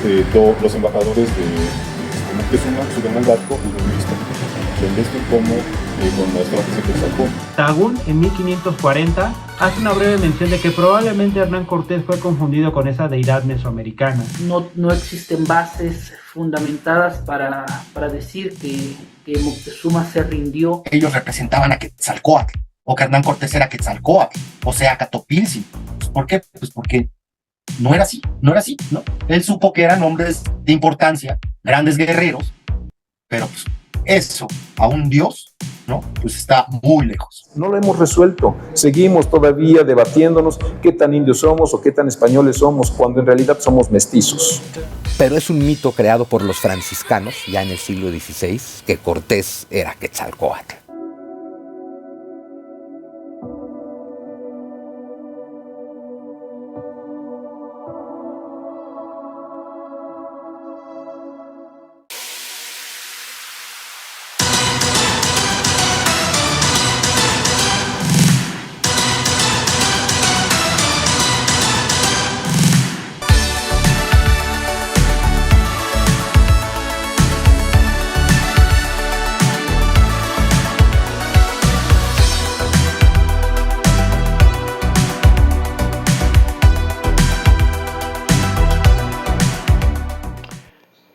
los embajadores de Moctezuma suben al barco y lo visten como con las frases de Quetzalcóatl. Sahagún, en 1540, hace una breve mención de que probablemente Hernán Cortés fue confundido con esa deidad mesoamericana. No existen bases fundamentadas para decir que Moctezuma se rindió. Ellos representaban a Quetzalcóatl, o que Hernán Cortés era Quetzalcóatl, o sea, Catopilsi. Pues, ¿por qué? Pues porque no era así, ¿no? Él supo que eran hombres de importancia, grandes guerreros, pero pues eso, a un dios, ¿no? Pues está muy lejos. No lo hemos resuelto. Seguimos todavía debatiéndonos qué tan indios somos o qué tan españoles somos, cuando en realidad somos mestizos. Pero es un mito creado por los franciscanos, ya en el siglo XVI, que Cortés era Quetzalcóatl.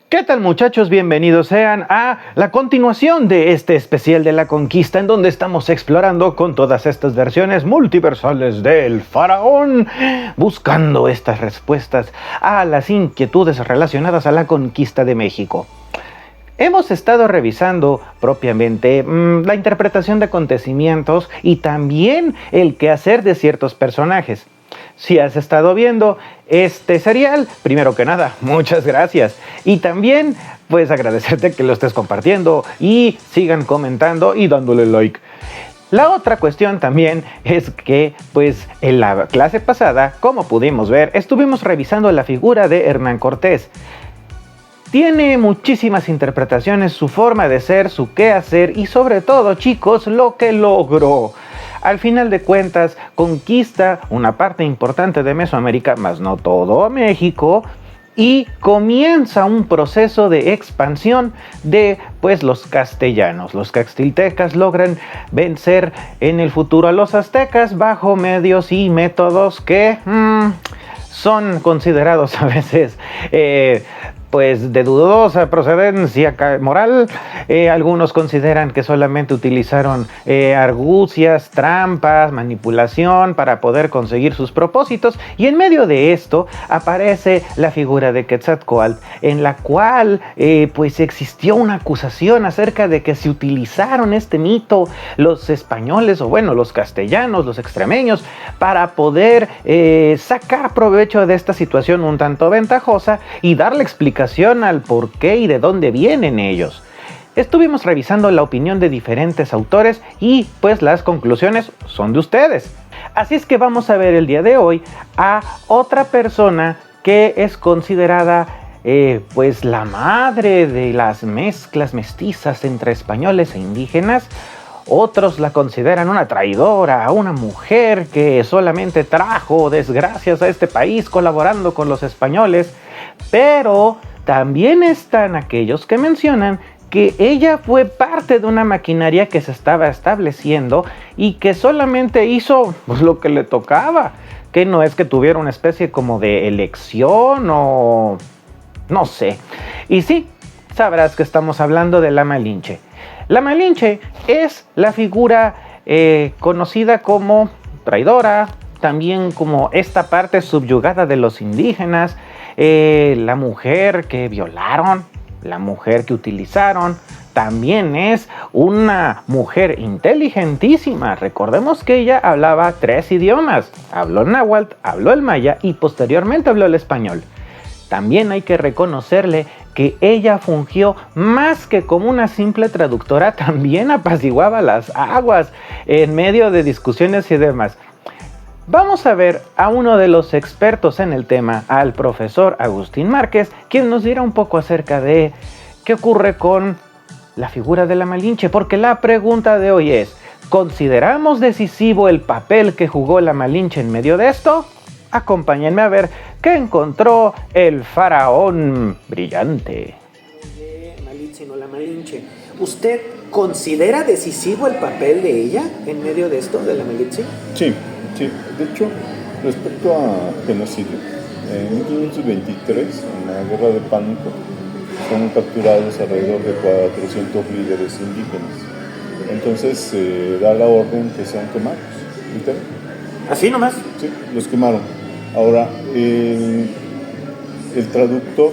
¿Qué tal, muchachos? Bienvenidos sean a la continuación de este especial de la conquista, en donde estamos explorando con todas estas versiones multiversales del faraón, buscando estas respuestas a las inquietudes relacionadas a la conquista de México. Hemos estado revisando propiamente la interpretación de acontecimientos y también el quehacer de ciertos personajes. Si has estado viendo este serial, primero que nada, muchas gracias. Y también, pues agradecerte que lo estés compartiendo y sigan comentando y dándole like. La otra cuestión también es que, pues, en la clase pasada, como pudimos ver, estuvimos revisando la figura de Hernán Cortés. Tiene muchísimas interpretaciones, su forma de ser, su qué hacer y sobre todo, chicos, lo que logró. Al final de cuentas, conquista una parte importante de Mesoamérica, más no todo México, y comienza un proceso de expansión de, pues, los castellanos. Los castiltecas logran vencer en el futuro a los aztecas bajo medios y métodos que son considerados a veces pues de dudosa procedencia moral. Algunos consideran que solamente utilizaron argucias, trampas, manipulación para poder conseguir sus propósitos, y en medio de esto aparece la figura de Quetzalcóatl, en la cual pues existió una acusación acerca de que se utilizaron este mito los españoles, o bueno, los castellanos, los extremeños, para poder sacar provecho de esta situación un tanto ventajosa y darle explicación al por qué y de dónde vienen ellos. Estuvimos revisando la opinión de diferentes autores y pues las conclusiones son de ustedes. Así es que vamos a ver el día de hoy a otra persona que es considerada pues la madre de las mezclas mestizas entre españoles e indígenas. Otros la consideran una traidora, una mujer que solamente trajo desgracias a este país colaborando con los españoles, pero también están aquellos que mencionan que ella fue parte de una maquinaria que se estaba estableciendo y que solamente hizo pues lo que le tocaba, que no es que tuviera una especie como de elección o no sé. Y sí, sabrás que estamos hablando de la Malinche. La Malinche es la figura conocida como traidora, también como esta parte subyugada de los indígenas, la mujer que violaron, la mujer que utilizaron. También es una mujer inteligentísima. Recordemos que ella hablaba 3 idiomas. Habló el náhuatl, habló el maya y posteriormente habló el español. También hay que reconocerle que ella fungió más que como una simple traductora, también apaciguaba las aguas en medio de discusiones y demás. Vamos a ver a uno de los expertos en el tema, al profesor Agustín Márquez, quien nos dirá un poco acerca de qué ocurre con la figura de la Malinche, porque la pregunta de hoy es: ¿consideramos decisivo el papel que jugó la Malinche en medio de esto? Acompáñenme a ver qué encontró el faraón brillante. Malinche, no la Malinche. ¿Usted considera decisivo el papel de ella en medio de esto, de la Malinche? Sí, sí. De hecho, respecto a genocidio, en 1523, en la guerra de Pánuco, son capturados alrededor de 400 líderes indígenas. Entonces se da la orden que sean quemados. ¿Viste? ¿Así nomás? Sí, los quemaron. Ahora, el traductor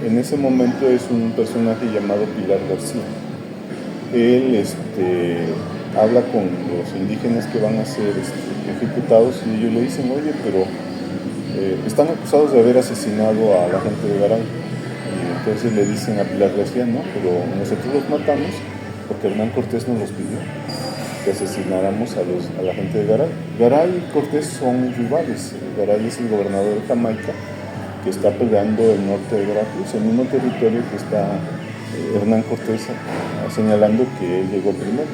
en ese momento es un personaje llamado Pilar García. Él habla con los indígenas que van a ser ejecutados y ellos le dicen, oye, pero están acusados de haber asesinado a la gente de Garay. Y entonces le dicen a Pilar García, no, pero nosotros los matamos porque Hernán Cortés nos los pidió, que asesináramos a la gente de Garay. Garay y Cortés son rivales. Garay es el gobernador de Jamaica, que está peleando el norte de Veracruz, el mismo territorio que está Hernán Cortés señalando que él llegó primero.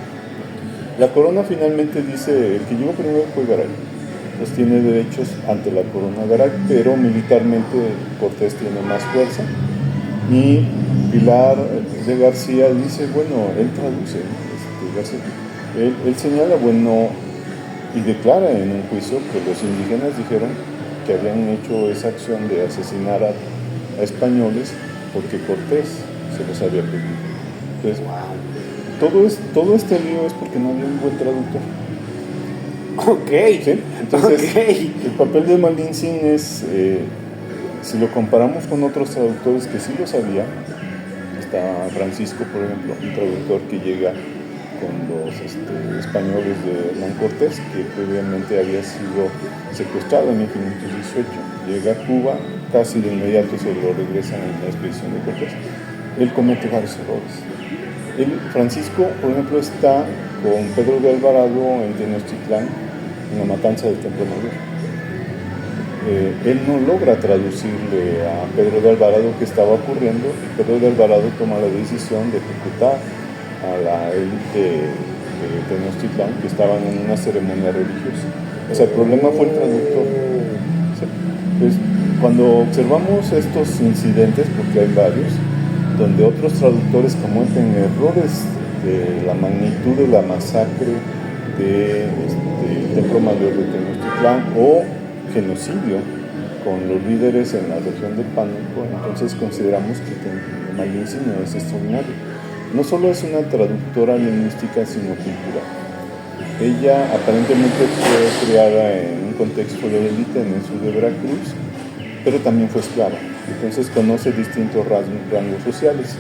La corona finalmente dice, el que llegó primero fue Garay, pues tiene derechos ante la corona Garay, pero militarmente Cortés tiene más fuerza. Y Pilar de García dice, bueno, él traduce, García, él señala, bueno, y declara en un juicio que los indígenas dijeron que habían hecho esa acción de asesinar a españoles porque Cortés se los había pedido. Entonces, todo este lío es porque no había un buen traductor. Ok. ¿Sí? Entonces, okay. El papel de Malintzin es, si lo comparamos con otros traductores que sí lo sabían, está Francisco, por ejemplo, un traductor que llega con los españoles de Hernán Cortés, que previamente había sido secuestrado en 1518. Llega a Cuba, casi de inmediato se lo regresan en la expedición de Cortés. Él comete varios errores. Francisco, por ejemplo, está con Pedro de Alvarado en Tenochtitlán, en la matanza del Templo Mayor. Él no logra traducirle a Pedro de Alvarado qué estaba ocurriendo, y Pedro de Alvarado toma la decisión de ejecutar a la élite de Tenochtitlán, que estaban en una ceremonia religiosa. O sea, el problema fue el traductor. Pues, cuando observamos estos incidentes, porque hay varios, donde otros traductores cometen errores de la magnitud de la masacre del Templo Mayor de Tenochtitlán o genocidio con los líderes en la región de Pánuco, entonces consideramos que Malintzin no es extraordinario. No solo es una traductora lingüística, sino cultural. Ella aparentemente fue criada en un contexto de élite en el sur de Veracruz, pero también fue esclava, entonces conoce distintos rangos sociales.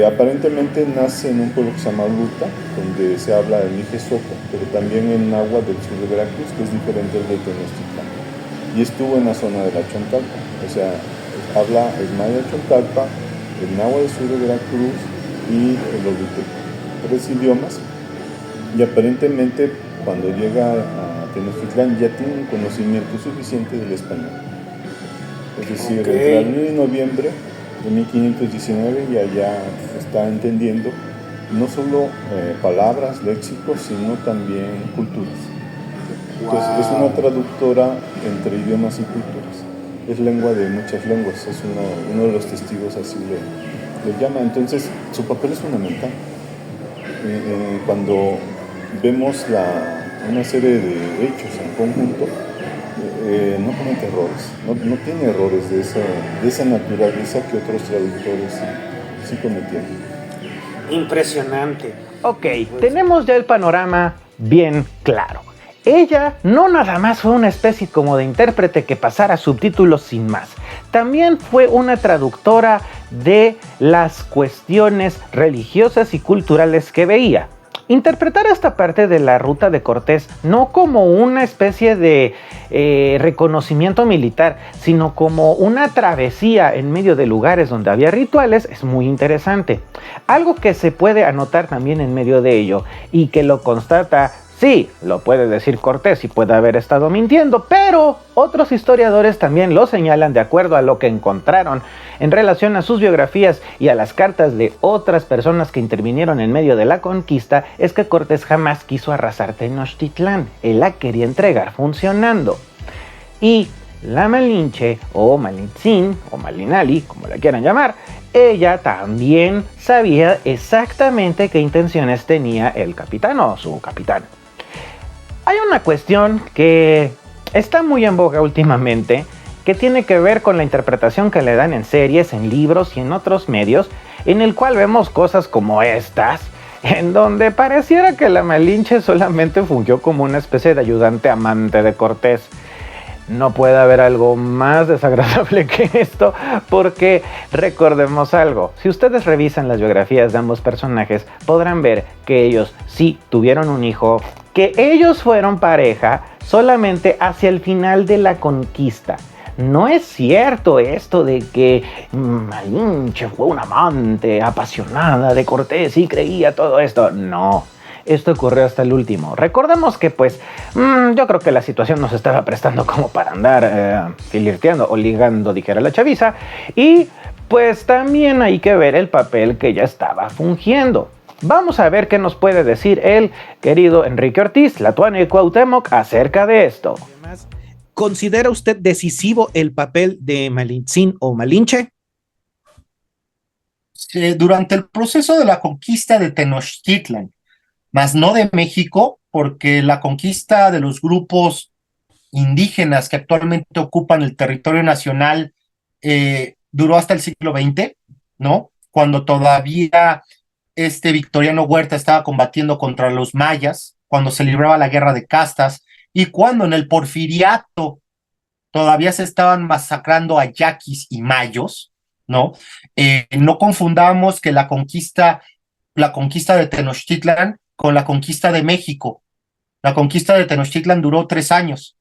Aparentemente nace en un pueblo que se llama Luta, donde se habla el Mije-Soco, pero también en agua del sur de Veracruz, que es diferente del de Tenochtitlán. Y estuvo en la zona de la Chontalpa, o sea, habla el maya Chontalpa, el náhuatl del sur de Veracruz y el oluteco, 3 idiomas, y aparentemente cuando llega a Tenochtitlán ya tiene un conocimiento suficiente del español. Es decir, entre abril y noviembre de 1519 ya está entendiendo no solo palabras, léxicos, sino también culturas. Entonces es una traductora entre idiomas y culturas. Es lengua de muchas lenguas, es uno de los testigos así lo llama. Entonces su papel es fundamental. Cuando vemos una serie de hechos en conjunto, no comete errores, no tiene errores de esa naturaleza que otros traductores sí cometieron. Impresionante. Ok, tenemos ya el panorama bien claro. Ella no nada más fue una especie como de intérprete que pasara subtítulos sin más. También fue una traductora de las cuestiones religiosas y culturales que veía. Interpretar esta parte de la ruta de Cortés no como una especie de reconocimiento militar, sino como una travesía en medio de lugares donde había rituales, es muy interesante. Algo que se puede anotar también en medio de ello y que lo constata, sí, lo puede decir Cortés y puede haber estado mintiendo, pero otros historiadores también lo señalan de acuerdo a lo que encontraron en relación a sus biografías y a las cartas de otras personas que intervinieron en medio de la conquista, es que Cortés jamás quiso arrasar Tenochtitlán, él la quería entregar funcionando. Y la Malinche, o Malintzin, o Malinali, como la quieran llamar, ella también sabía exactamente qué intenciones tenía el capitán o su capitán. Hay una cuestión que está muy en boga últimamente, que tiene que ver con la interpretación que le dan en series, en libros y en otros medios, en el cual vemos cosas como estas, en donde pareciera que la Malinche solamente fungió como una especie de ayudante amante de Cortés. No puede haber algo más desagradable que esto, porque recordemos algo, si ustedes revisan las biografías de ambos personajes, podrán ver que ellos sí tuvieron un hijo, que ellos fueron pareja solamente hacia el final de la conquista. No es cierto esto de que Malinche fue una amante apasionada de Cortés y creía todo esto. No, esto ocurrió hasta el último. Recordemos que pues yo creo que la situación nos estaba prestando como para andar flirteando o ligando, dijera la chaviza. Y pues también hay que ver el papel que ella estaba fungiendo. Vamos a ver qué nos puede decir el querido Enrique Ortiz, Tlatuani Cuauhtémoc, acerca de esto. ¿Considera usted decisivo el papel de Malintzin o Malinche? Durante el proceso de la conquista de Tenochtitlan, más no de México, porque la conquista de los grupos indígenas que actualmente ocupan el territorio nacional duró hasta el siglo XX, ¿no? Cuando todavía Victoriano Huerta estaba combatiendo contra los mayas, cuando se libraba la guerra de castas, y cuando en el Porfiriato todavía se estaban masacrando a yaquis y mayos, ¿no? No confundamos que la conquista de Tenochtitlan con la conquista de México. La conquista de Tenochtitlan duró 3 años.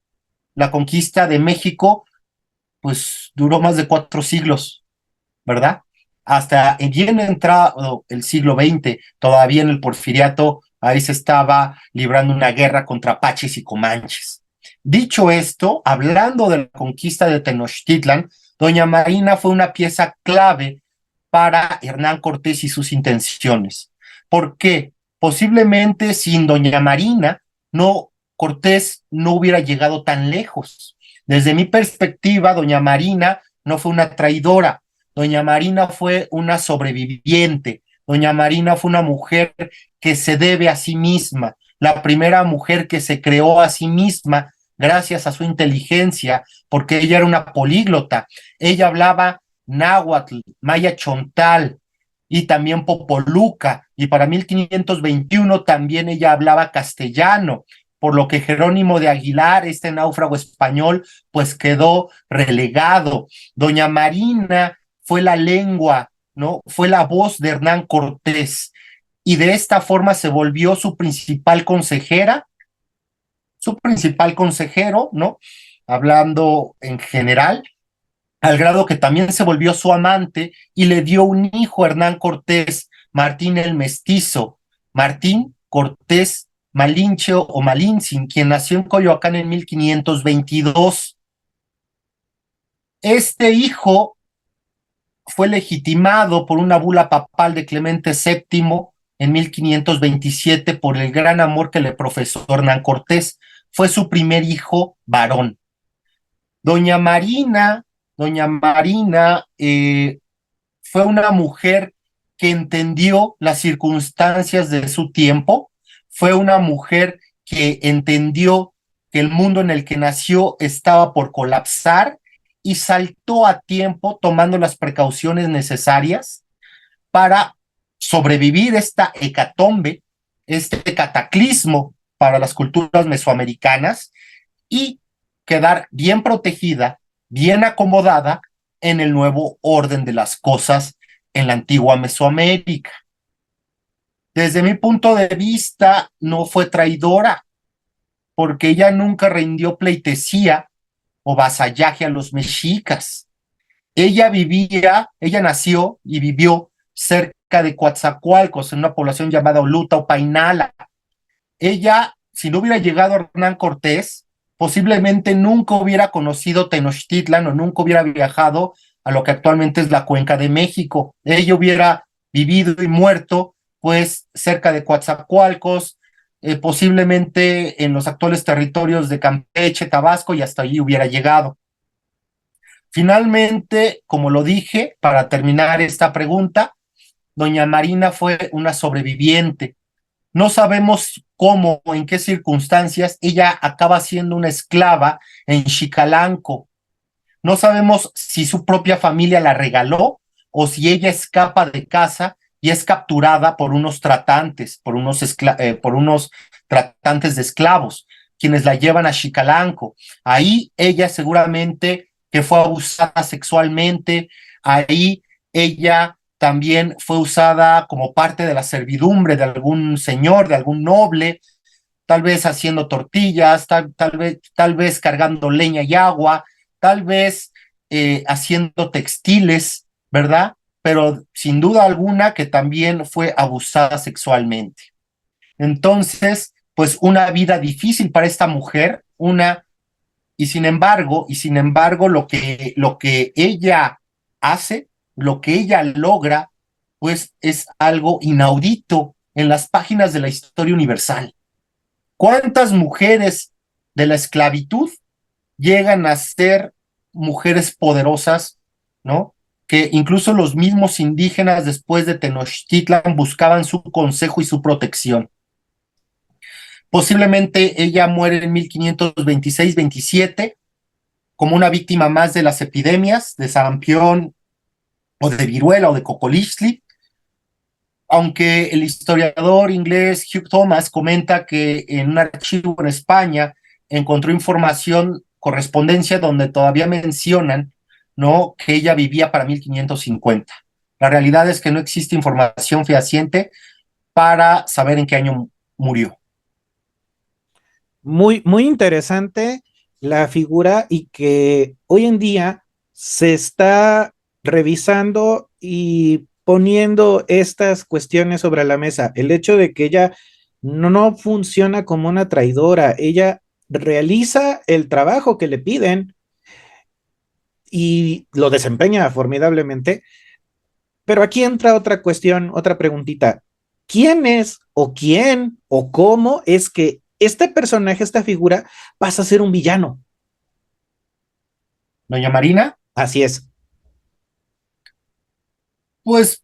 La conquista de México, pues, duró más de 4 siglos, ¿verdad? Hasta bien entrado el siglo XX, todavía en el Porfiriato, ahí se estaba librando una guerra contra apaches y comanches. Dicho esto, hablando de la conquista de Tenochtitlan, doña Marina fue una pieza clave para Hernán Cortés y sus intenciones. ¿Por qué? Posiblemente sin doña Marina, Cortés no hubiera llegado tan lejos. Desde mi perspectiva, doña Marina no fue una traidora, doña Marina fue una sobreviviente, doña Marina fue una mujer que se debe a sí misma, la primera mujer que se creó a sí misma gracias a su inteligencia, porque ella era una políglota. Ella hablaba náhuatl, maya chontal y también popoluca, y para 1521 también ella hablaba castellano, por lo que Jerónimo de Aguilar, este náufrago español, pues quedó relegado. Doña Marina fue la lengua, ¿no? Fue la voz de Hernán Cortés, y de esta forma se volvió su principal consejera, su principal consejero, ¿no? Hablando en general, al grado que también se volvió su amante y le dio un hijo a Hernán Cortés, Martín el Mestizo, Martín Cortés Malinche o Malintzin, quien nació en Coyoacán en 1522. Este hijo fue legitimado por una bula papal de Clemente VII en 1527 por el gran amor que le profesó Hernán Cortés. Fue su primer hijo varón. Doña Marina fue una mujer que entendió las circunstancias de su tiempo, fue una mujer que entendió que el mundo en el que nació estaba por colapsar y saltó a tiempo tomando las precauciones necesarias para sobrevivir esta hecatombe, este cataclismo para las culturas mesoamericanas y quedar bien protegida, bien acomodada en el nuevo orden de las cosas en la antigua Mesoamérica. Desde mi punto de vista, no fue traidora, porque ella nunca rindió pleitesía o vasallaje a los mexicas. Ella nació y vivió cerca de Coatzacoalcos, en una población llamada Oluta o Painala. Ella, si no hubiera llegado Hernán Cortés, posiblemente nunca hubiera conocido Tenochtitlan o nunca hubiera viajado a lo que actualmente es la Cuenca de México. Ella hubiera vivido y muerto, pues, cerca de Coatzacoalcos, posiblemente en los actuales territorios de Campeche, Tabasco, y hasta allí hubiera llegado. Finalmente, como lo dije, para terminar esta pregunta, doña Marina fue una sobreviviente. No sabemos cómo, en qué circunstancias, ella acaba siendo una esclava en Xicalanco. No sabemos si su propia familia la regaló o si ella escapa de casa y es capturada por unos tratantes, por unos tratantes de esclavos, quienes la llevan a Xicalanco. Ahí ella seguramente que fue abusada sexualmente, ahí ella también fue usada como parte de la servidumbre de algún señor, de algún noble, tal vez haciendo tortillas, tal vez cargando leña y agua, tal vez haciendo textiles, ¿verdad? Pero sin duda alguna que también fue abusada sexualmente. Entonces, pues una vida difícil para esta mujer, y sin embargo, lo que ella hace, lo que ella logra, pues es algo inaudito en las páginas de la historia universal. ¿Cuántas mujeres de la esclavitud llegan a ser mujeres poderosas, ¿no? Que incluso los mismos indígenas después de Tenochtitlan buscaban su consejo y su protección. Posiblemente ella muere en 1526-27 como una víctima más de las epidemias de sarampión o de viruela o de cocolixtli, aunque el historiador inglés Hugh Thomas comenta que en un archivo en España encontró información, correspondencia, donde todavía mencionan, ¿no?, que ella vivía para 1550. La realidad es que no existe información fehaciente para saber en qué año murió. Muy, muy interesante la figura y que hoy en día se está revisando y poniendo estas cuestiones sobre la mesa. El hecho de que ella no funciona como una traidora, ella realiza el trabajo que le piden y lo desempeña formidablemente. Pero aquí entra otra cuestión, otra preguntita. ¿Quién es o quién o cómo es que este personaje, esta figura, pasa a ser un villano? ¿Doña Marina? Así es. Pues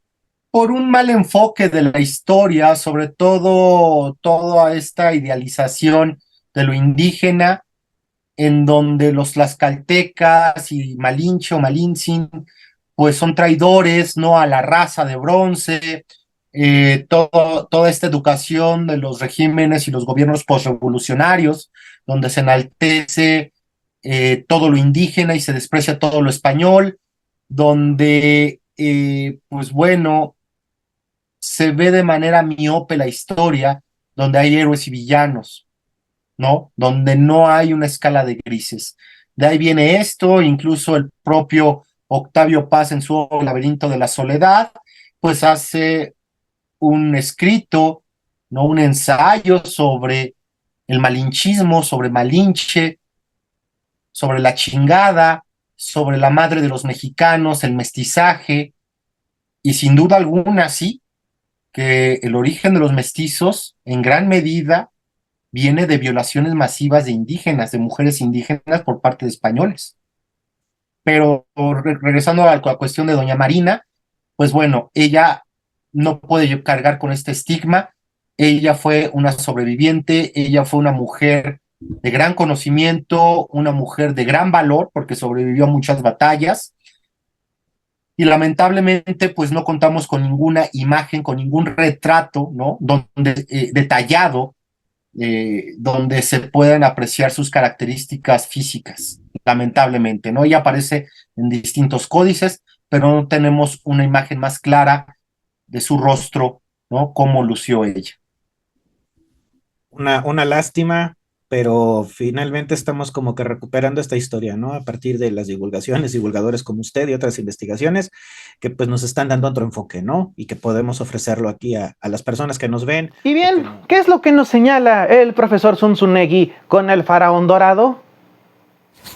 por un mal enfoque de la historia, sobre todo toda esta idealización de lo indígena, en donde los tlaxcaltecas y Malinche o Malintzin, pues son traidores, ¿no?, a la raza de bronce, toda esta educación de los regímenes y los gobiernos postrevolucionarios, donde se enaltece todo lo indígena y se desprecia todo lo español, donde, pues bueno, se ve de manera miope la historia, donde hay héroes y villanos, ¿no? Donde no hay una escala de grises. De ahí viene esto, incluso el propio Octavio Paz en su El laberinto de la soledad, pues hace un escrito, ¿no?, un ensayo sobre el malinchismo, sobre Malinche, sobre la chingada, sobre la madre de los mexicanos, el mestizaje, y sin duda alguna sí, que el origen de los mestizos en gran medida viene de violaciones masivas de indígenas, de mujeres indígenas por parte de españoles. Pero regresando a la cuestión de doña Marina, pues bueno, ella no puede cargar con este estigma. Ella fue una sobreviviente, ella fue una mujer de gran conocimiento, una mujer de gran valor, porque sobrevivió a muchas batallas, y lamentablemente pues no contamos con ninguna imagen, con ningún retrato, ¿no?, donde detallado, donde se puedan apreciar sus características físicas, lamentablemente, ¿no? Ella aparece en distintos códices, pero no tenemos una imagen más clara de su rostro, ¿no?, cómo lució ella. Una lástima, pero finalmente estamos como que recuperando esta historia, ¿no? A partir de las divulgaciones, divulgadores como usted y otras investigaciones que pues nos están dando otro enfoque, ¿no? Y que podemos ofrecerlo aquí a las personas que nos ven. Y bien, ¿qué es lo que nos señala el profesor Zunzunegui con el faraón dorado?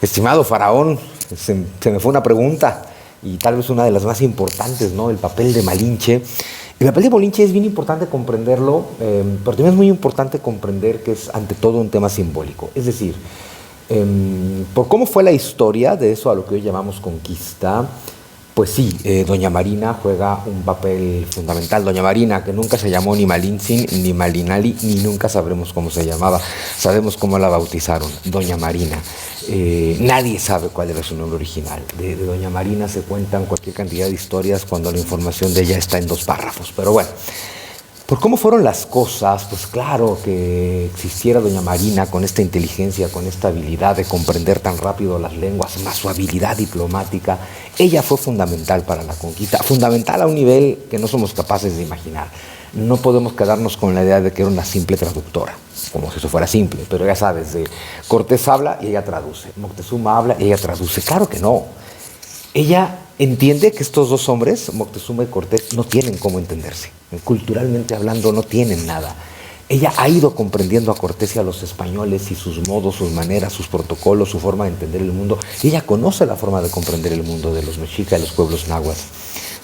Estimado faraón, se me fue una pregunta y tal vez una de las más importantes, ¿no? El papel de Malinche El papel de Bolinche es bien importante comprenderlo, pero también es muy importante comprender que es ante todo un tema simbólico. Es decir, por cómo fue la historia de eso a lo que hoy llamamos conquista, pues sí, Doña Marina juega un papel fundamental. Doña Marina, que nunca se llamó ni Malintzin, ni Malinali, ni nunca sabremos cómo se llamaba. Sabemos cómo la bautizaron, Doña Marina. Nadie sabe cuál era su nombre original. De Doña Marina se cuentan cualquier cantidad de historias cuando la información de ella está en 2 párrafos. Pero bueno, por cómo fueron las cosas, pues claro que existiera Doña Marina con esta inteligencia, con esta habilidad de comprender tan rápido las lenguas, más su habilidad diplomática, ella fue fundamental para la conquista, fundamental a un nivel que no somos capaces de imaginar. No podemos quedarnos con la idea de que era una simple traductora, como si eso fuera simple, pero ya sabes, Cortés habla y ella traduce, Moctezuma habla y ella traduce, claro que no. Ella entiende que estos 2 hombres, Moctezuma y Cortés, no tienen cómo entenderse. Culturalmente hablando, no tienen nada. Ella ha ido comprendiendo a Cortés y a los españoles y sus modos, sus maneras, sus protocolos, su forma de entender el mundo. Y ella conoce la forma de comprender el mundo de los mexicas y los pueblos náhuatl.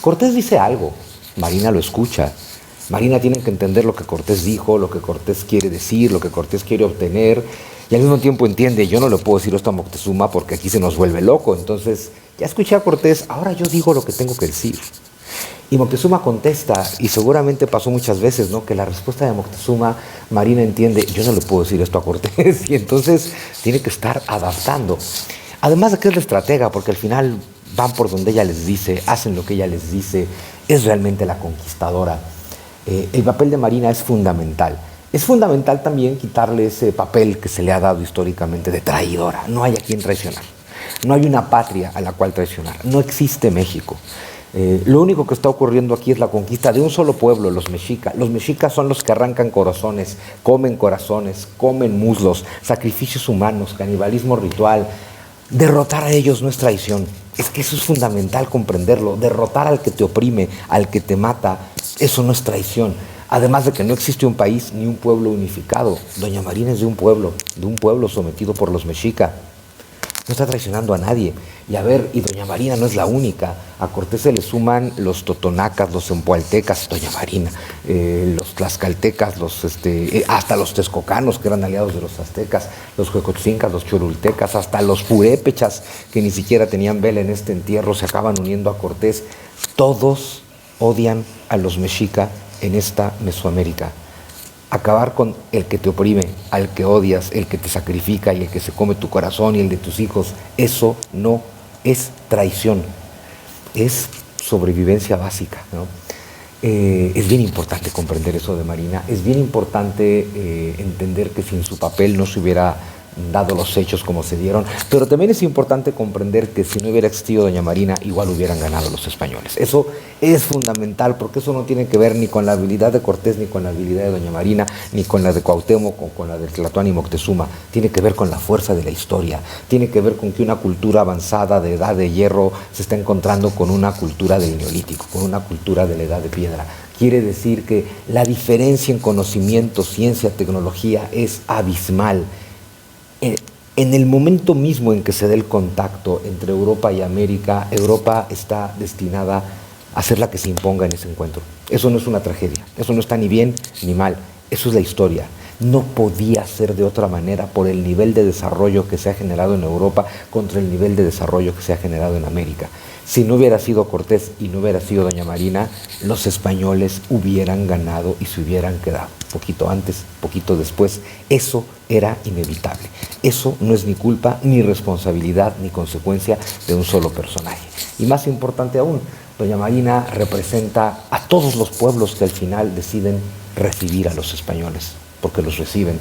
Cortés dice algo, Marina lo escucha. Marina tiene que entender lo que Cortés dijo, lo que Cortés quiere decir, lo que Cortés quiere obtener, y al mismo tiempo entiende, yo no le puedo decir esto a Moctezuma porque aquí se nos vuelve loco, entonces ya escuché a Cortés, ahora yo digo lo que tengo que decir. Y Moctezuma contesta, y seguramente pasó muchas veces, ¿no? Que la respuesta de Moctezuma, Marina entiende, yo no le puedo decir esto a Cortés, y entonces tiene que estar adaptando. Además de que es la estratega, porque al final van por donde ella les dice, hacen lo que ella les dice, es realmente la conquistadora. El papel de Marina es fundamental. Es fundamental también quitarle ese papel que se le ha dado históricamente de traidora. No hay a quien traicionar. No hay una patria a la cual traicionar. No existe México. Lo único que está ocurriendo aquí es la conquista de un solo pueblo, los mexicas. Los mexicas son los que arrancan corazones, comen muslos, sacrificios humanos, canibalismo ritual. Derrotar a ellos no es traición. Es que eso es fundamental comprenderlo. Derrotar al que te oprime, al que te mata, eso no es traición. Además de que no existe un país ni un pueblo unificado. Doña Marina es de un pueblo sometido por los mexicas. No está traicionando a nadie. Y a ver, y Doña Marina no es la única. A Cortés se le suman los totonacas, los empualtecas, Doña Marina, los tlaxcaltecas, hasta los texcocanos, que eran aliados de los aztecas, los huecotzincas, los cholultecas, hasta los purépechas, que ni siquiera tenían vela en este entierro, se acaban uniendo a Cortés. Todos odian a los mexicas en esta Mesoamérica. Acabar con el que te oprime, al que odias, el que te sacrifica y el que se come tu corazón y el de tus hijos, eso no es traición, es sobrevivencia básica, ¿no? Es bien importante comprender eso de Marina, es bien importante entender que sin su papel no se hubiera dado los hechos como se dieron, pero también es importante comprender que si no hubiera existido Doña Marina, igual hubieran ganado los españoles. Eso es fundamental, porque eso no tiene que ver ni con la habilidad de Cortés, ni con la habilidad de Doña Marina, ni con la de Cuauhtémoc, o con la de Tlatoani y Moctezuma. Tiene que ver con la fuerza de la historia, tiene que ver con que una cultura avanzada de edad de hierro se está encontrando con una cultura del neolítico, con una cultura de la edad de piedra. Quiere decir que la diferencia en conocimiento, ciencia, tecnología es abismal. En el momento mismo en que se dé el contacto entre Europa y América, Europa está destinada a ser la que se imponga en ese encuentro. Eso no es una tragedia, eso no está ni bien ni mal, eso es la historia. No podía ser de otra manera por el nivel de desarrollo que se ha generado en Europa contra el nivel de desarrollo que se ha generado en América. Si no hubiera sido Cortés y no hubiera sido Doña Marina, los españoles hubieran ganado y se hubieran quedado. Poquito antes, poquito después. Eso era inevitable. Eso no es ni culpa, ni responsabilidad, ni consecuencia de un solo personaje. Y más importante aún, Doña Marina representa a todos los pueblos que al final deciden recibir a los españoles, porque los reciben.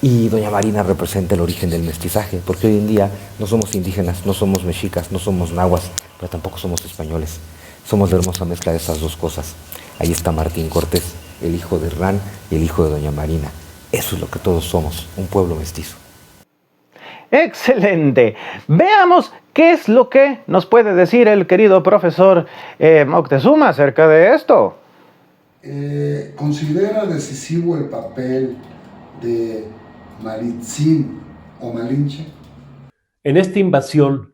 Y Doña Marina representa el origen del mestizaje, porque hoy en día no somos indígenas, no somos mexicas, no somos nahuas, pero tampoco somos españoles. Somos la hermosa mezcla de esas dos cosas. Ahí está Martín Cortés, el hijo de Hernán y el hijo de Doña Marina. Eso es lo que todos somos, un pueblo mestizo. Excelente. Veamos qué es lo que nos puede decir el querido profesor Moctezuma acerca de esto. ¿Considera decisivo el papel de Malintzin o Malinche? En esta invasión,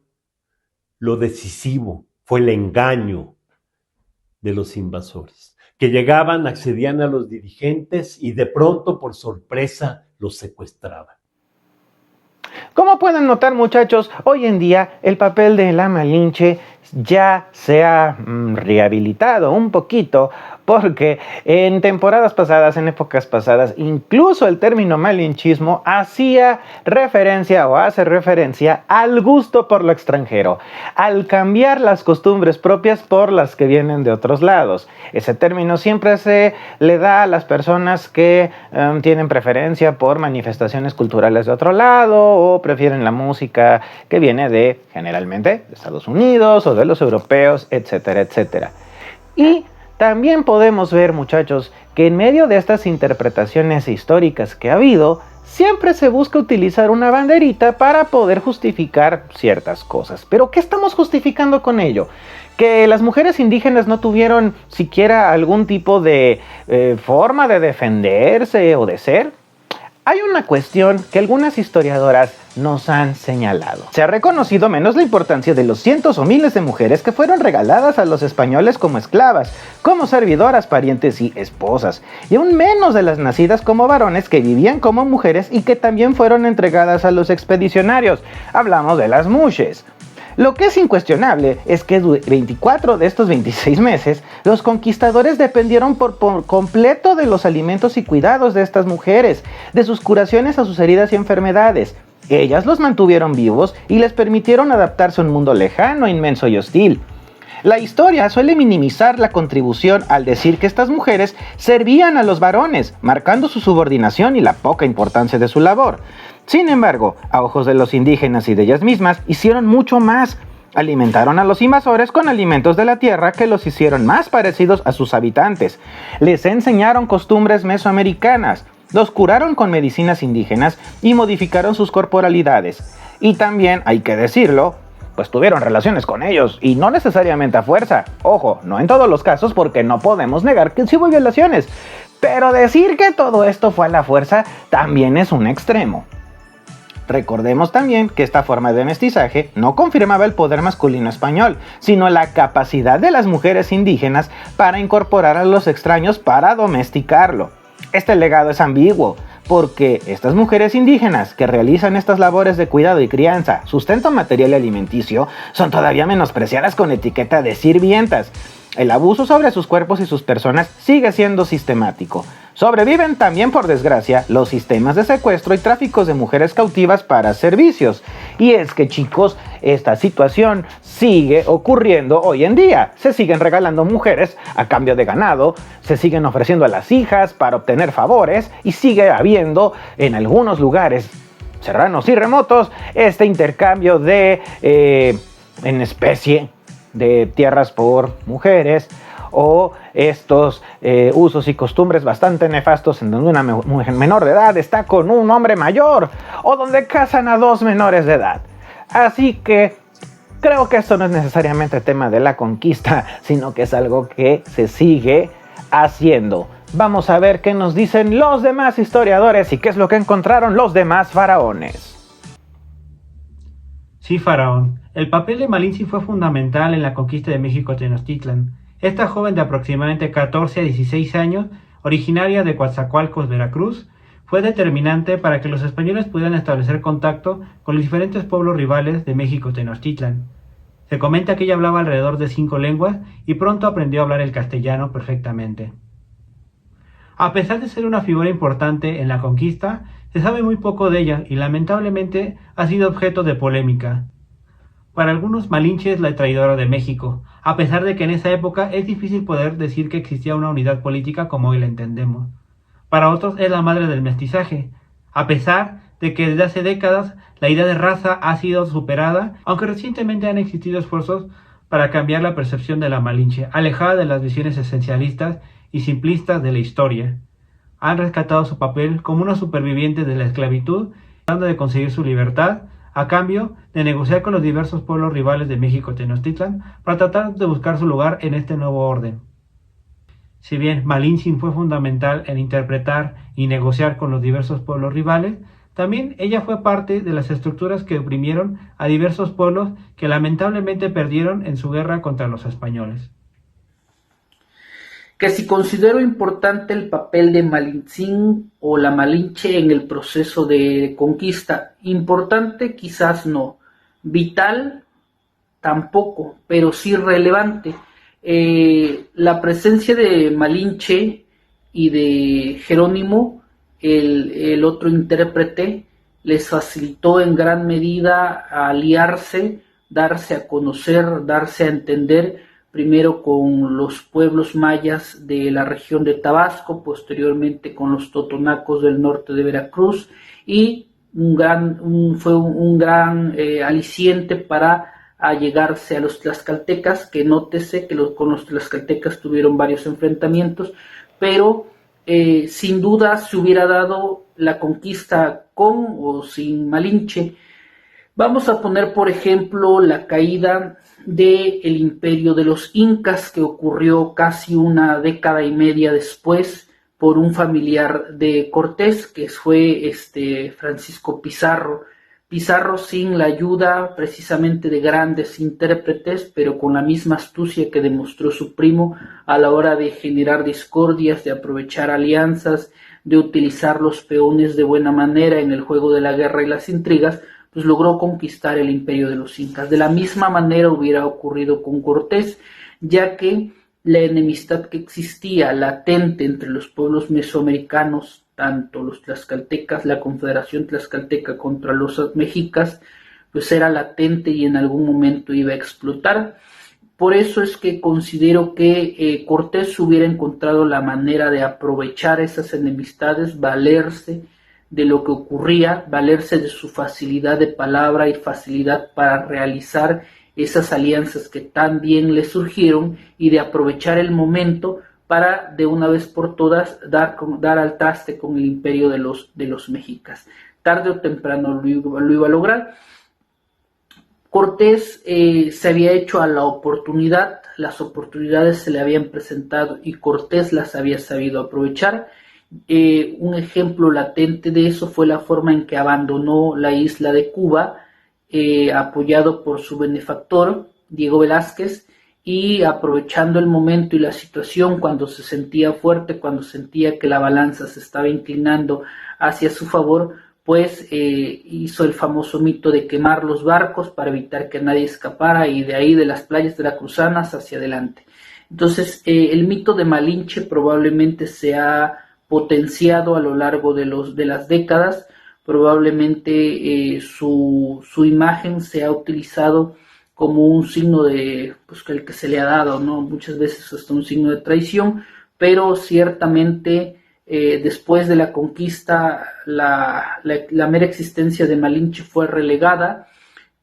lo decisivo fue el engaño de los invasores. que llegaban, accedían a los dirigentes y de pronto, por sorpresa, los secuestraban. Como pueden notar, muchachos, hoy en día el papel de la Malinche ya se ha rehabilitado un poquito, porque en temporadas pasadas, en épocas pasadas, incluso el término malinchismo hacía referencia o hace referencia al gusto por lo extranjero, al cambiar las costumbres propias por las que vienen de otros lados. Ese término siempre se le da a las personas que tienen preferencia por manifestaciones culturales de otro lado o prefieren la música que viene de, generalmente, de Estados Unidos o de los europeos, etcétera, etcétera. Y también podemos ver, muchachos, que en medio de estas interpretaciones históricas que ha habido, siempre se busca utilizar una banderita para poder justificar ciertas cosas. ¿Pero qué estamos justificando con ello? ¿Que las mujeres indígenas no tuvieron siquiera algún tipo de forma de defenderse o de ser? Hay una cuestión que algunas historiadoras nos han señalado. Se ha reconocido menos la importancia de los cientos o miles de mujeres que fueron regaladas a los españoles como esclavas, como servidoras, parientes y esposas, y aún menos de las nacidas como varones que vivían como mujeres y que también fueron entregadas a los expedicionarios. Hablamos de las mushes. Lo que es incuestionable es que 24 de estos 26 meses, los conquistadores dependieron por completo de los alimentos y cuidados de estas mujeres, de sus curaciones a sus heridas y enfermedades. Ellas los mantuvieron vivos y les permitieron adaptarse a un mundo lejano, inmenso y hostil. La historia suele minimizar la contribución al decir que estas mujeres servían a los varones, marcando su subordinación y la poca importancia de su labor. Sin embargo, a ojos de los indígenas y de ellas mismas, hicieron mucho más. Alimentaron a los invasores con alimentos de la tierra que los hicieron más parecidos a sus habitantes. Les enseñaron costumbres mesoamericanas, los curaron con medicinas indígenas y modificaron sus corporalidades. Y también, hay que decirlo, pues tuvieron relaciones con ellos, y no necesariamente a fuerza. Ojo, no en todos los casos, porque no podemos negar que sí hubo violaciones. Pero decir que todo esto fue a la fuerza también es un extremo. Recordemos también que esta forma de mestizaje no confirmaba el poder masculino español, sino la capacidad de las mujeres indígenas para incorporar a los extraños para domesticarlo. Este legado es ambiguo, porque estas mujeres indígenas que realizan estas labores de cuidado y crianza, sustento material y alimenticio, son todavía menospreciadas con etiqueta de sirvientas. El abuso sobre sus cuerpos y sus personas sigue siendo sistemático. Sobreviven también, por desgracia, los sistemas de secuestro y tráficos de mujeres cautivas para servicios. Y es que, chicos, esta situación sigue ocurriendo hoy en día. Se siguen regalando mujeres a cambio de ganado, se siguen ofreciendo a las hijas para obtener favores y sigue habiendo en algunos lugares serranos y remotos este intercambio de en especie de tierras por mujeres, o estos usos y costumbres bastante nefastos en donde una mujer menor de edad está con un hombre mayor, o donde casan a dos menores de edad. Así que creo que esto no es necesariamente tema de la conquista, sino que es algo que se sigue haciendo. Vamos a ver qué nos dicen los demás historiadores y qué es lo que encontraron los demás faraones. Sí, faraón. El papel de Malinche fue fundamental en la conquista de México Tenochtitlan. Esta joven de aproximadamente 14 a 16 años, originaria de Coatzacoalcos, Veracruz, fue determinante para que los españoles pudieran establecer contacto con los diferentes pueblos rivales de México Tenochtitlan. Se comenta que ella hablaba alrededor de 5 lenguas y pronto aprendió a hablar el castellano perfectamente. A pesar de ser una figura importante en la conquista, se sabe muy poco de ella y lamentablemente ha sido objeto de polémica. Para algunos, Malinche es la traidora de México, a pesar de que en esa época es difícil poder decir que existía una unidad política como hoy la entendemos. Para otros es la madre del mestizaje, a pesar de que desde hace décadas la idea de raza ha sido superada, aunque recientemente han existido esfuerzos para cambiar la percepción de la Malinche, alejada de las visiones esencialistas y simplistas de la historia. Han rescatado su papel como una superviviente de la esclavitud, tratando de conseguir su libertad, a cambio de negociar con los diversos pueblos rivales de México Tenochtitlan para tratar de buscar su lugar en este nuevo orden. Si bien Malinche fue fundamental en interpretar y negociar con los diversos pueblos rivales, también ella fue parte de las estructuras que oprimieron a diversos pueblos que lamentablemente perdieron en su guerra contra los españoles. Que si considero importante el papel de Malintzin o la Malinche en el proceso de conquista, importante quizás no, vital tampoco, pero sí relevante. La presencia de Malinche y de Jerónimo, el otro intérprete, les facilitó en gran medida aliarse, darse a conocer, darse a entender, primero con los pueblos mayas de la región de Tabasco, posteriormente con los totonacos del norte de Veracruz, y fue un gran aliciente para allegarse a los tlaxcaltecas, que nótese que con los tlaxcaltecas tuvieron varios enfrentamientos, pero sin duda se hubiera dado la conquista con o sin Malinche. Vamos a poner, por ejemplo, la caída del imperio de los incas, que ocurrió casi una década y media después por un familiar de Cortés, que fue Francisco Pizarro. Pizarro, sin la ayuda precisamente de grandes intérpretes, pero con la misma astucia que demostró su primo a la hora de generar discordias, de aprovechar alianzas, de utilizar los peones de buena manera en el juego de la guerra y las intrigas, pues logró conquistar el imperio de los incas. De la misma manera hubiera ocurrido con Cortés, ya que la enemistad que existía latente entre los pueblos mesoamericanos, tanto los tlaxcaltecas, la confederación tlaxcalteca contra los mexicas, pues era latente y en algún momento iba a explotar. Por eso es que considero que Cortés hubiera encontrado la manera de aprovechar esas enemistades, valerse de lo que ocurría, valerse de su facilidad de palabra y facilidad para realizar esas alianzas que tan bien le surgieron, y de aprovechar el momento para de una vez por todas dar al traste con el imperio de los mexicas. Tarde o temprano lo iba a lograr. Cortés se había hecho a la oportunidad, las oportunidades se le habían presentado y Cortés las había sabido aprovechar. Un ejemplo latente de eso fue la forma en que abandonó la isla de Cuba, apoyado por su benefactor, Diego Velázquez, y aprovechando el momento y la situación, cuando se sentía fuerte, cuando sentía que la balanza se estaba inclinando hacia su favor, pues hizo el famoso mito de quemar los barcos para evitar que nadie escapara, y de ahí de las playas veracruzanas hacia adelante. Entonces el mito de Malinche probablemente se ha potenciado a lo largo de las décadas. Probablemente su imagen se ha utilizado como un signo de, pues, el que se le ha dado, ¿no? Muchas veces hasta un signo de traición, pero ciertamente después de la conquista la mera existencia de Malinche fue relegada,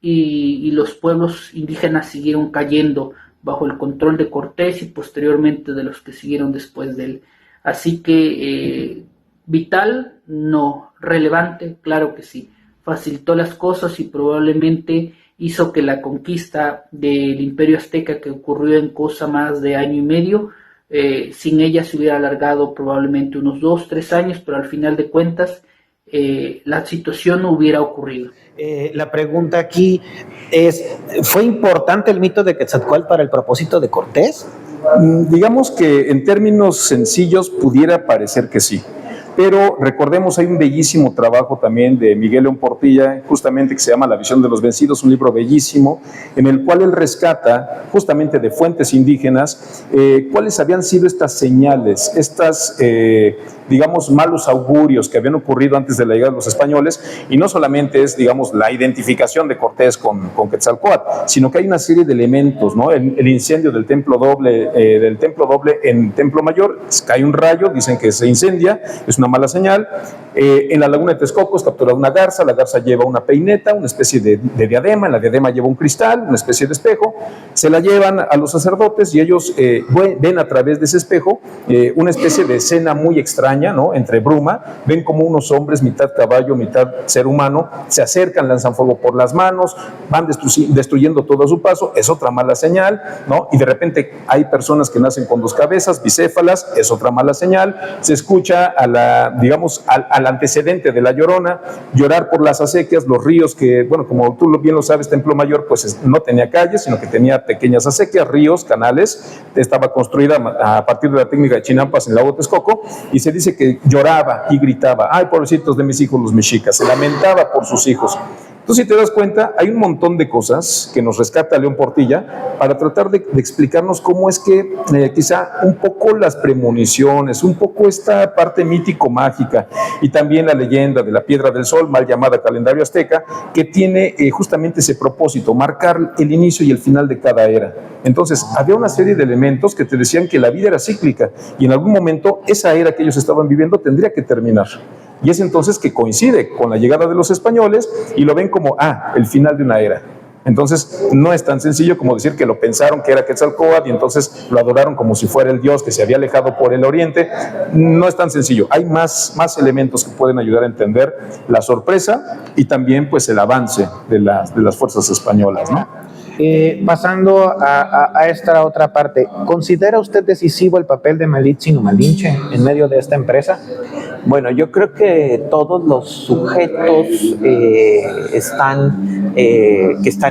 y los pueblos indígenas siguieron cayendo bajo el control de Cortés y posteriormente de los que siguieron después de él. Así que vital, no; relevante, claro que sí. Facilitó las cosas y probablemente hizo que la conquista del Imperio Azteca, que ocurrió en cosa más de año y medio, sin ella se hubiera alargado probablemente unos 2-3 años, pero al final de cuentas la situación no hubiera ocurrido. La pregunta aquí es, ¿fue importante el mito de Quetzalcóatl para el propósito de Cortés? Digamos que en términos sencillos pudiera parecer que sí. Pero recordemos, hay un bellísimo trabajo también de Miguel León Portilla, justamente, que se llama La visión de los vencidos, un libro bellísimo, en el cual él rescata justamente de fuentes indígenas cuáles habían sido estas señales, estas, digamos, malos augurios que habían ocurrido antes de la llegada de los españoles, y no solamente es, digamos, la identificación de Cortés con Quetzalcóatl, sino que hay una serie de elementos, ¿no? El incendio del Templo Doble en Templo Mayor, cae un rayo, dicen que se incendia, es una mala señal. En la laguna de Texcoco es capturada una garza, la garza lleva una peineta, una especie de diadema, en la diadema lleva un cristal, una especie de espejo, se la llevan a los sacerdotes y ellos ven a través de ese espejo una especie de escena muy extraña, ¿no? Entre bruma, ven como unos hombres, mitad caballo, mitad ser humano, se acercan, lanzan fuego por las manos, van destruyendo todo a su paso, es otra mala señal, ¿no? Y de repente hay personas que nacen con 2 cabezas, bicéfalas, es otra mala señal. Se escucha a la digamos, al antecedente de la Llorona, llorar por las acequias, los ríos que, bueno, como tú bien lo sabes, Templo Mayor pues no tenía calles, sino que tenía pequeñas acequias, ríos, canales. Estaba construida a partir de la técnica de Chinampas en el lago Texcoco, y se dice que lloraba y gritaba: ay, pobrecitos de mis hijos los mexicas, se lamentaba por sus hijos. Entonces, si te das cuenta, hay un montón de cosas que nos rescata León Portilla para tratar de explicarnos cómo es que quizá un poco las premoniciones, un poco esta parte mítico-mágica y también la leyenda de la Piedra del Sol, mal llamada calendario azteca, que tiene justamente ese propósito, marcar el inicio y el final de cada era. Entonces, había una serie de elementos que te decían que la vida era cíclica y en algún momento esa era que ellos estaban viviendo tendría que terminar. Y es entonces que coincide con la llegada de los españoles y lo ven como, el final de una era. Entonces, no es tan sencillo como decir que lo pensaron que era Quetzalcóatl y entonces lo adoraron como si fuera el dios que se había alejado por el oriente. No es tan sencillo. Hay más elementos que pueden ayudar a entender la sorpresa y también pues el avance de las fuerzas españolas, ¿no? Pasando a esta otra parte, ¿considera usted decisivo el papel de Malitzin o Malinche en medio de esta empresa? Bueno, yo creo que todos los sujetos que están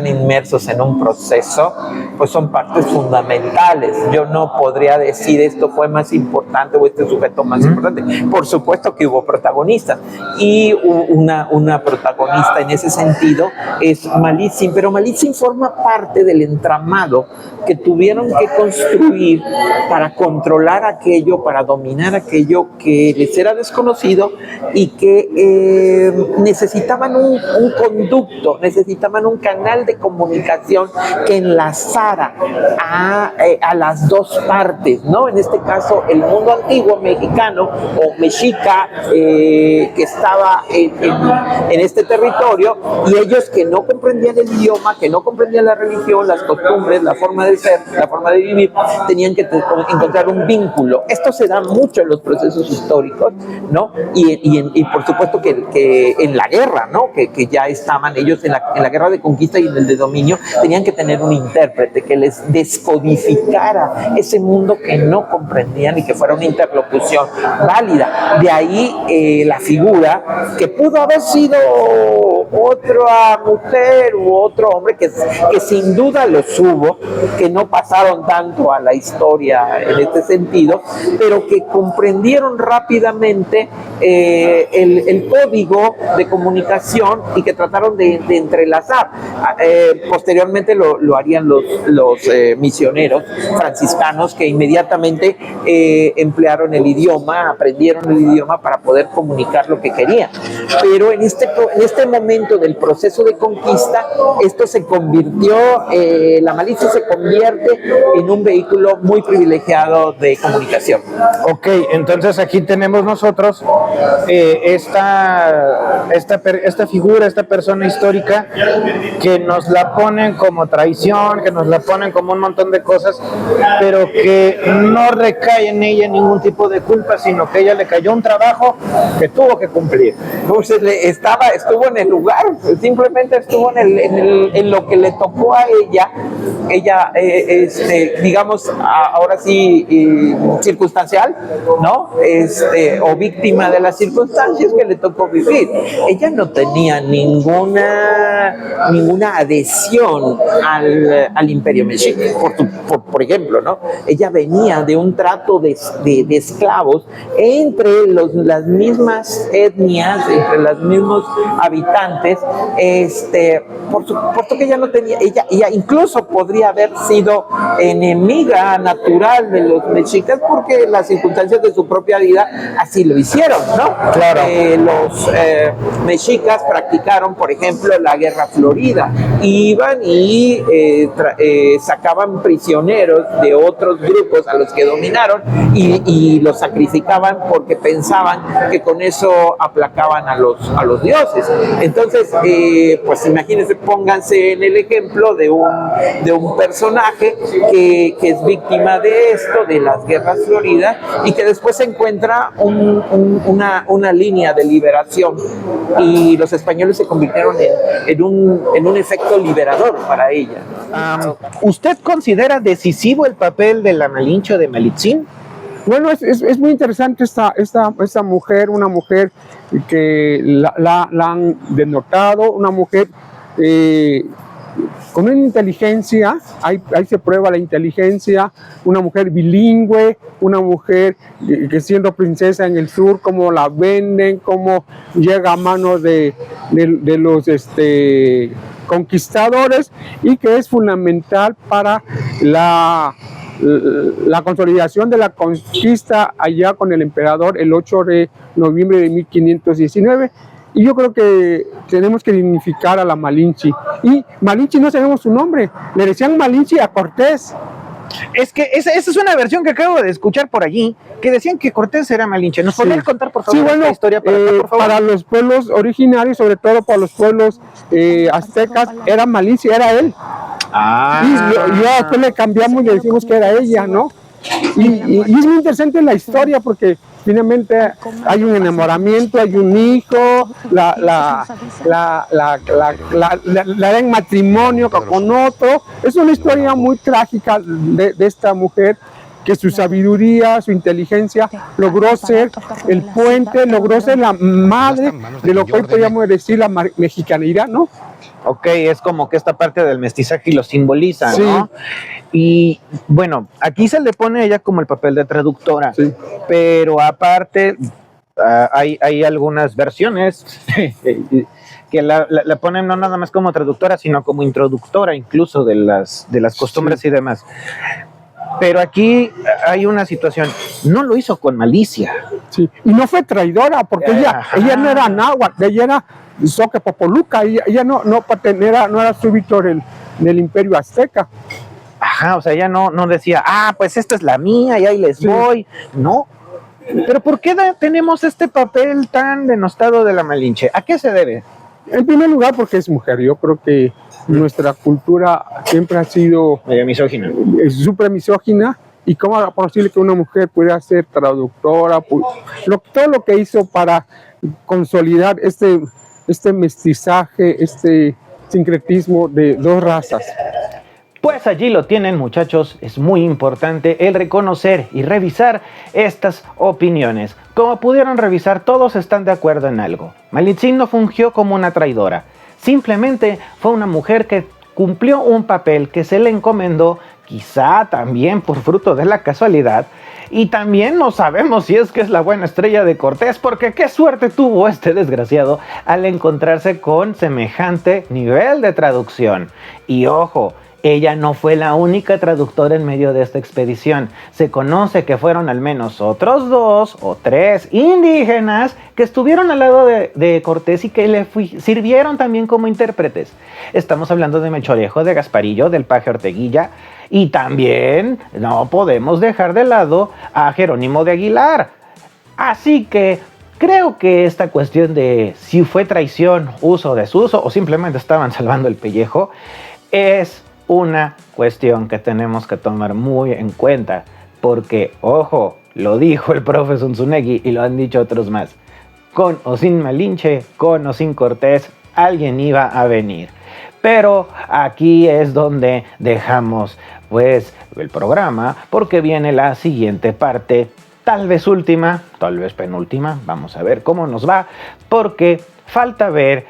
inmersos en un proceso, pues son partes fundamentales. Yo no podría decir esto fue más importante o este sujeto más importante. Por supuesto que hubo protagonistas y una protagonista en ese sentido es Malitzin, pero Malitzin forma parte del entramado que tuvieron que construir para controlar aquello, para dominar aquello que les era desconocido y que necesitaban un conducto, necesitaban un canal de comunicación que enlazara a las dos partes, ¿no? En este caso, el mundo antiguo mexicano o mexica que estaba en este territorio y ellos que no comprendían el idioma, que no comprendían la religión, las costumbres, la forma de ser, la forma de vivir, tenían que encontrar un vínculo. Esto se da mucho en los procesos históricos, ¿no? Y por supuesto que en la guerra, ¿no? Que ya estaban ellos en la guerra de conquista y en el de dominio, tenían que tener un intérprete que les descodificara ese mundo que no comprendían y que fuera una interlocución válida. De ahí la figura que pudo haber sido otra mujer u otro hombre que sin duda los hubo, que no pasaron tanto a la historia en este sentido, pero que comprendieron rápidamente el código de comunicación y que trataron de entrelazar. Posteriormente lo harían los misioneros franciscanos que inmediatamente emplearon el idioma, aprendieron el idioma para poder comunicar lo que querían. Pero en este momento del proceso de conquista, esto se convirtió, la Malicia se convierte en un vehículo muy privilegiado de comunicación. Ok, entonces aquí tenemos nosotros esta figura, esta persona histórica que nos la ponen como traición, que nos la ponen como un montón de cosas, pero que no recae en ella ningún tipo de culpa, sino que ella le cayó un trabajo que tuvo que cumplir. Entonces estuvo en el lugar, simplemente estuvo en lo que le tocó a ella. Ella, digamos, ahora sí, circunstancial, ¿no? O víctima de las circunstancias que le tocó vivir. Ella no tenía ninguna adhesión al imperio mexica, por ejemplo, ¿no? Ella venía de un trato de esclavos entre las mismas etnias, entre los mismos habitantes, por supuesto que ella no tenía, ella incluso podría haber sido enemiga natural de los mexicas porque las circunstancias de su propia vida así lo hicieron, ¿no? Claro. Los mexicas practicaron, por ejemplo, la guerra florida. Iban y sacaban prisioneros de otros grupos a los que dominaron y los sacrificaban porque pensaban que con eso aplacaban a los dioses. Entonces, pues imagínense, pónganse en el ejemplo de un personaje que es víctima de esto, de las guerras floridas, y que después encuentra una línea de liberación, y los españoles se convirtieron en un efecto liberador para ella. ¿Usted considera decisivo el papel de la Malinche o de Malitzin? Bueno, es muy interesante esta mujer, una mujer que la han denotado, una mujer con una inteligencia, ahí se prueba la inteligencia, una mujer bilingüe, una mujer que siendo princesa en el sur, cómo la venden, cómo llega a manos de los conquistadores, y que es fundamental para la consolidación de la conquista allá con el emperador el 8 de noviembre de 1519. Y yo creo que tenemos que dignificar a la Malinche. Y Malinche no sabemos su nombre, le decían Malinche a Cortés. Es que esa es una versión que acabo de escuchar por allí, que decían que Cortés era Malinche. ¿Nos podrían contar, por favor, esta historia para acá, por favor? Para los pueblos originarios, sobre todo para los pueblos aztecas, era Malinche, era él. Y yo después le cambiamos y le decimos que era ella, ¿no? Y es muy interesante la historia porque finalmente hay un enamoramiento, hay un hijo, la en matrimonio con otro. Es una historia muy trágica de esta mujer, que su sabiduría, su inteligencia logró ser el puente, logró ser la madre de lo que hoy podríamos decir la mexicanidad, ¿no? Ok, es como que esta parte del mestizaje lo simboliza, ¿no? Y bueno, aquí se le pone a ella como el papel de traductora, pero aparte hay algunas versiones que la ponen no nada más como traductora, sino como introductora incluso de las costumbres y demás. Pero aquí hay una situación, no lo hizo con malicia. Sí, y no fue traidora, porque ella no era náhuatl, ella era Zoque Popoluca, ella no era súbdito del imperio azteca. Ajá, o sea, ella no decía, pues esta es la mía y ahí les voy. No. Pero ¿por qué tenemos este papel tan denostado de la Malinche? ¿A qué se debe? En primer lugar, porque es mujer. Yo creo que nuestra cultura siempre ha sido misógina. Súper misógina. ¿Y cómo es posible que una mujer pudiera ser traductora? Todo lo que hizo para consolidar este mestizaje, este sincretismo de dos razas. Pues allí lo tienen, muchachos. Es muy importante el reconocer y revisar estas opiniones. Como pudieron revisar, todos están de acuerdo en algo. Malintzin no fungió como una traidora. Simplemente fue una mujer que cumplió un papel que se le encomendó, quizá también por fruto de la casualidad. Y también no sabemos si es que es la buena estrella de Cortés, porque qué suerte tuvo este desgraciado al encontrarse con semejante nivel de traducción. Y ojo, ella no fue la única traductora en medio de esta expedición. Se conoce que fueron al menos otros 2 o 3 indígenas que estuvieron al lado de Cortés y que le sirvieron también como intérpretes. Estamos hablando de Melchorejo de Gasparillo, del Paje Orteguilla, y también no podemos dejar de lado a Jerónimo de Aguilar. Así que creo que esta cuestión de si fue traición, uso o desuso, o simplemente estaban salvando el pellejo, es una cuestión que tenemos que tomar muy en cuenta, porque, ojo, lo dijo el profe Zunzunegui y lo han dicho otros más, con o sin Malinche, con o sin Cortés, alguien iba a venir. Pero aquí es donde dejamos pues el programa, porque viene la siguiente parte, tal vez última, tal vez penúltima, vamos a ver cómo nos va, porque falta ver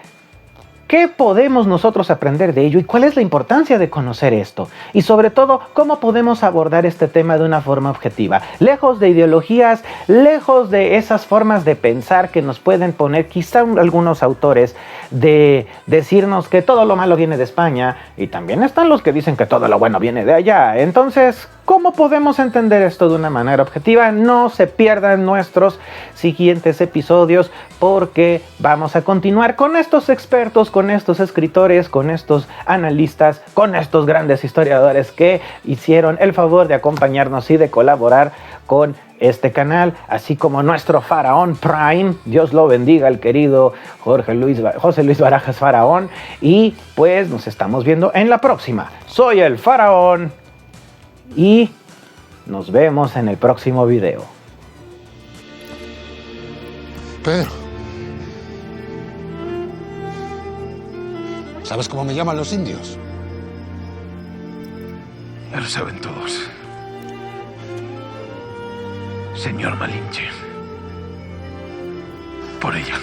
¿qué podemos nosotros aprender de ello y cuál es la importancia de conocer esto? Y sobre todo, ¿cómo podemos abordar este tema de una forma objetiva? Lejos de ideologías, lejos de esas formas de pensar que nos pueden poner quizá algunos autores de decirnos que todo lo malo viene de España y también están los que dicen que todo lo bueno viene de allá. Entonces, ¿cómo podemos entender esto de una manera objetiva? No se pierdan nuestros siguientes episodios porque vamos a continuar con estos expertos, con estos escritores, con estos analistas, con estos grandes historiadores que hicieron el favor de acompañarnos y de colaborar con este canal, así como nuestro Faraón Prime. Dios lo bendiga, el querido José Luis Barajas Faraón. Y pues nos estamos viendo en la próxima. Soy el Faraón y nos vemos en el próximo video. Pedro, ¿sabes cómo me llaman los indios? Ya lo saben todos. señor Malinche. Por ella.